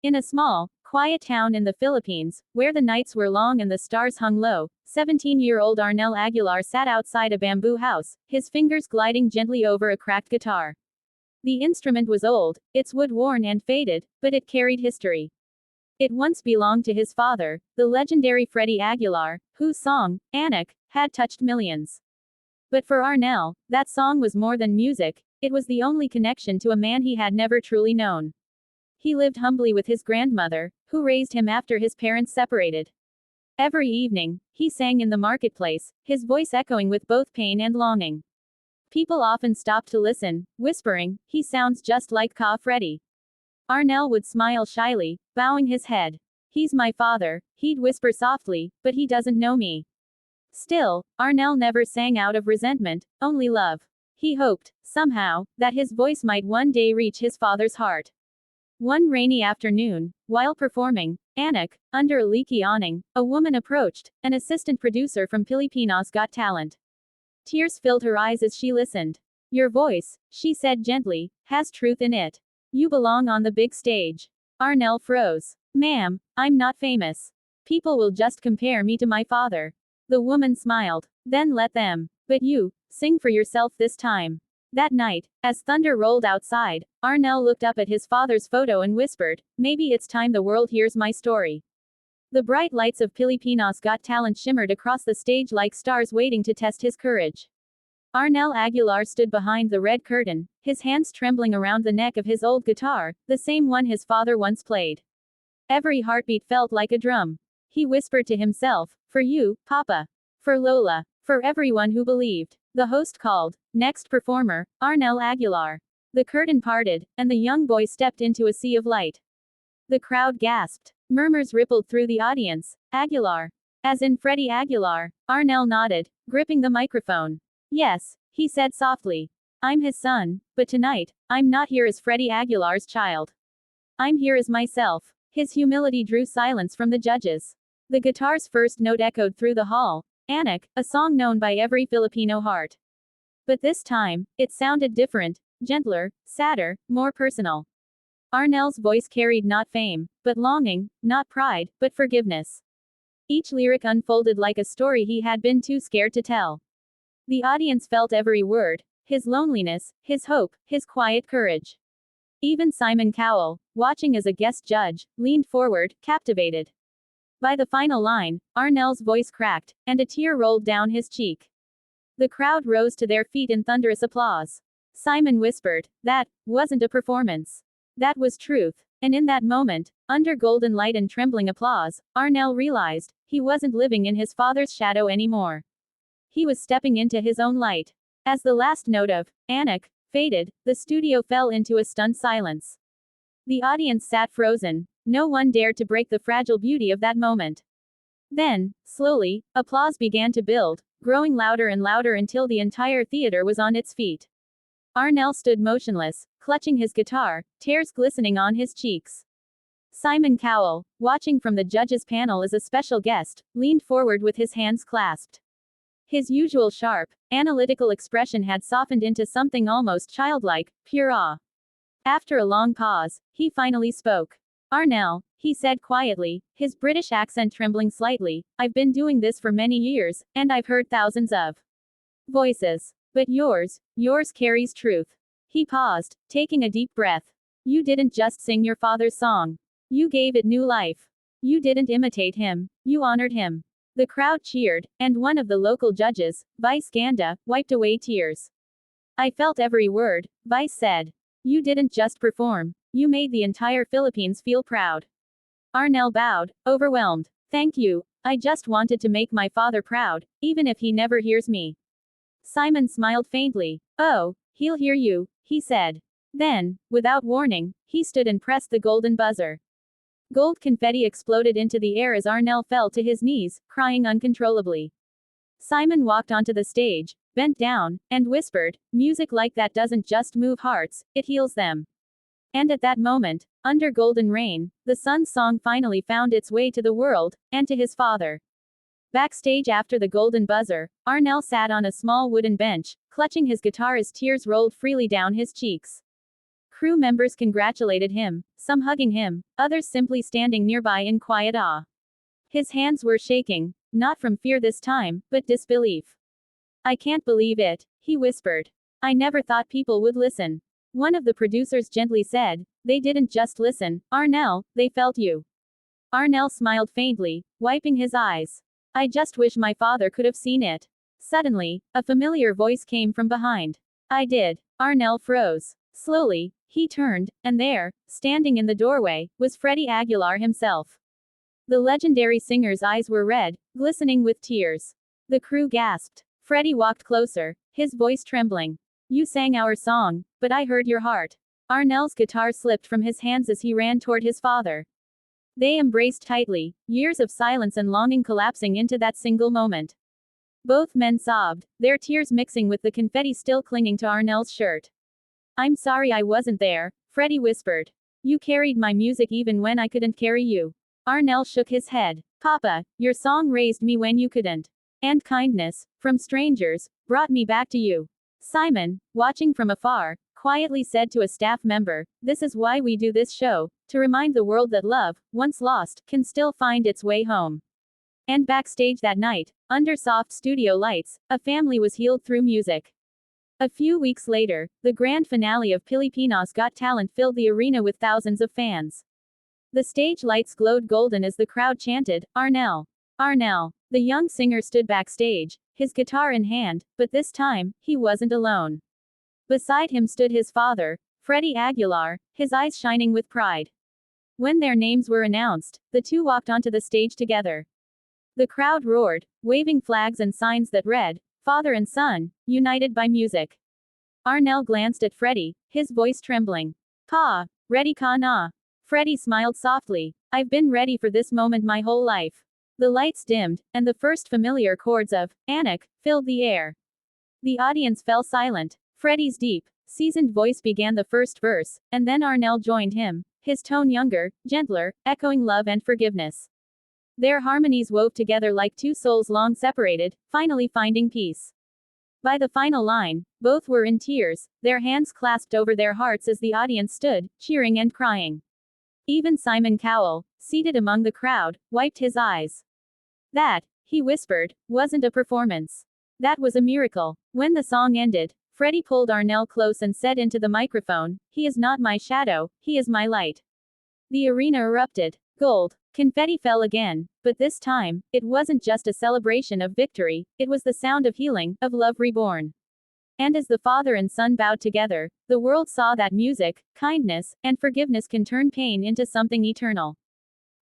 In a small, quiet town in the Philippines, where the nights were long and the stars hung low, 17-year-old Arnel Aguilar sat outside a bamboo house, his fingers gliding gently over a cracked guitar. The instrument was old, its wood worn and faded, but it carried history. It once belonged to his father, the legendary Freddie Aguilar, whose song, Anak, had touched millions. But for Arnel, that song was more than music, it was the only connection to a man he had never truly known. He lived humbly with his grandmother, who raised him after his parents separated. Every evening, he sang in the marketplace, his voice echoing with both pain and longing. People often stopped to listen, whispering, "He sounds just like Ka Freddie." Arnel would smile shyly, bowing his head. "He's my father," he'd whisper softly, "but he doesn't know me." Still, Arnel never sang out of resentment, only love. He hoped, somehow, that his voice might one day reach his father's heart. One rainy afternoon, while performing Anak under a leaky awning, a woman approached, an assistant producer from Pilipinas Got Talent. Tears filled her eyes as she listened. "Your voice," she said gently, "has truth in it. You belong on the big stage." Arnel froze. "Ma'am, I'm not famous. People will just compare me to my father." The woman smiled. "Then let them. But you, sing for yourself this time." That night, as thunder rolled outside, Arnel looked up at his father's photo and whispered, "Maybe it's time the world hears my story." The bright lights of Pilipinas Got Talent shimmered across the stage like stars waiting to test his courage. Arnel Aguilar stood behind the red curtain, his hands trembling around the neck of his old guitar, the same one his father once played. Every heartbeat felt like a drum. He whispered to himself, "For you, Papa. For Lola. For everyone who believed." The host called, "Next performer, Arnel Aguilar." The curtain parted, and the young boy stepped into a sea of light. The crowd gasped. Murmurs rippled through the audience. "Aguilar. As in Freddie Aguilar." Arnel nodded, gripping the microphone. "Yes," he said softly. "I'm his son, but tonight, I'm not here as Freddie Aguilar's child. I'm here as myself." His humility drew silence from the judges. The guitar's first note echoed through the hall. Anak, a song known by every Filipino heart. But this time, it sounded different, gentler, sadder, more personal. Arnel's voice carried not fame, but longing, not pride, but forgiveness. Each lyric unfolded like a story he had been too scared to tell. The audience felt every word, his loneliness, his hope, his quiet courage. Even Simon Cowell, watching as a guest judge, leaned forward, captivated. By the final line, Arnel's voice cracked, and a tear rolled down his cheek. The crowd rose to their feet in thunderous applause. Simon whispered, "That wasn't a performance. That was truth." And in that moment, under golden light and trembling applause, Arnel realized, he wasn't living in his father's shadow anymore. He was stepping into his own light. As the last note of Anak faded, the studio fell into a stunned silence. The audience sat frozen. No one dared to break the fragile beauty of that moment. Then, slowly, applause began to build, growing louder and louder until the entire theater was on its feet. Arnel stood motionless, clutching his guitar, tears glistening on his cheeks. Simon Cowell, watching from the judges' panel as a special guest, leaned forward with his hands clasped. His usual sharp, analytical expression had softened into something almost childlike, pure awe. After a long pause, he finally spoke. "Arnel," he said quietly, his British accent trembling slightly, "I've been doing this for many years, and I've heard thousands of voices. But yours carries truth." He paused, taking a deep breath. "You didn't just sing your father's song. You gave it new life. You didn't imitate him, you honored him." The crowd cheered, and one of the local judges, Vice Ganda, wiped away tears. "I felt every word," Vice said. "You didn't just perform. You made the entire Philippines feel proud." Arnel bowed, overwhelmed. "Thank you. I just wanted to make my father proud, even if he never hears me." Simon smiled faintly. "Oh, he'll hear you," he said. Then, without warning, he stood and pressed the golden buzzer. Gold confetti exploded into the air as Arnel fell to his knees, crying uncontrollably. Simon walked onto the stage, bent down, and whispered, "Music like that doesn't just move hearts, it heals them." And at that moment, under golden rain, the STUNS song finally found its way to the world, and to his father. Backstage after the golden buzzer, Arnel sat on a small wooden bench, clutching his guitar as tears rolled freely down his cheeks. Crew members congratulated him, some hugging him, others simply standing nearby in quiet awe. His hands were shaking, not from fear this time, but disbelief. "I can't believe it," he whispered. "I never thought people would listen." One of the producers gently said, "They didn't just listen, Arnel, they felt you." Arnel smiled faintly, wiping his eyes. "I just wish my father could have seen it." Suddenly, a familiar voice came from behind. "I did." Arnel froze. Slowly, he turned, and there, standing in the doorway, was Freddie Aguilar himself. The legendary singer's eyes were red, glistening with tears. The crew gasped. Freddie walked closer, his voice trembling. "You sang our song, but I heard your heart." Arnel's guitar slipped from his hands as he ran toward his father. They embraced tightly, years of silence and longing collapsing into that single moment. Both men sobbed, their tears mixing with the confetti still clinging to Arnel's shirt. "I'm sorry I wasn't there," Freddie whispered. "You carried my music even when I couldn't carry you." Arnel shook his head. "Papa, your song raised me when you couldn't. And kindness, from strangers, brought me back to you." Simon, watching from afar, quietly said to a staff member, "This is why we do this show, to remind the world that love, once lost, can still find its way home." And backstage that night, under soft studio lights, a family was healed through music. A few weeks later, the grand finale of Pilipinas Got Talent filled the arena with thousands of fans. The stage lights glowed golden as the crowd chanted, "Arnel! Arnel!" The young singer stood backstage, his guitar in hand, but this time, he wasn't alone. Beside him stood his father, Freddie Aguilar, his eyes shining with pride. When their names were announced, the two walked onto the stage together. The crowd roared, waving flags and signs that read, "Father and son, united by music." Arnel glanced at Freddie, his voice trembling. "Pa, ready ka na?" Freddie smiled softly. "I've been ready for this moment my whole life." The lights dimmed, and the first familiar chords of Anak filled the air. The audience fell silent. Freddie's deep, seasoned voice began the first verse, and then Arnel joined him, his tone younger, gentler, echoing love and forgiveness. Their harmonies wove together like two souls long separated, finally finding peace. By the final line, both were in tears, their hands clasped over their hearts as the audience stood, cheering and crying. Even Simon Cowell, seated among the crowd, wiped his eyes. "That," he whispered, "wasn't a performance. That was a miracle." When the song ended, Freddie pulled Arnel close and said into the microphone, "He is not my shadow, he is my light." The arena erupted. Gold. Confetti fell again, but this time, it wasn't just a celebration of victory, it was the sound of healing, of love reborn. And as the father and son bowed together, the world saw that music, kindness, and forgiveness can turn pain into something eternal.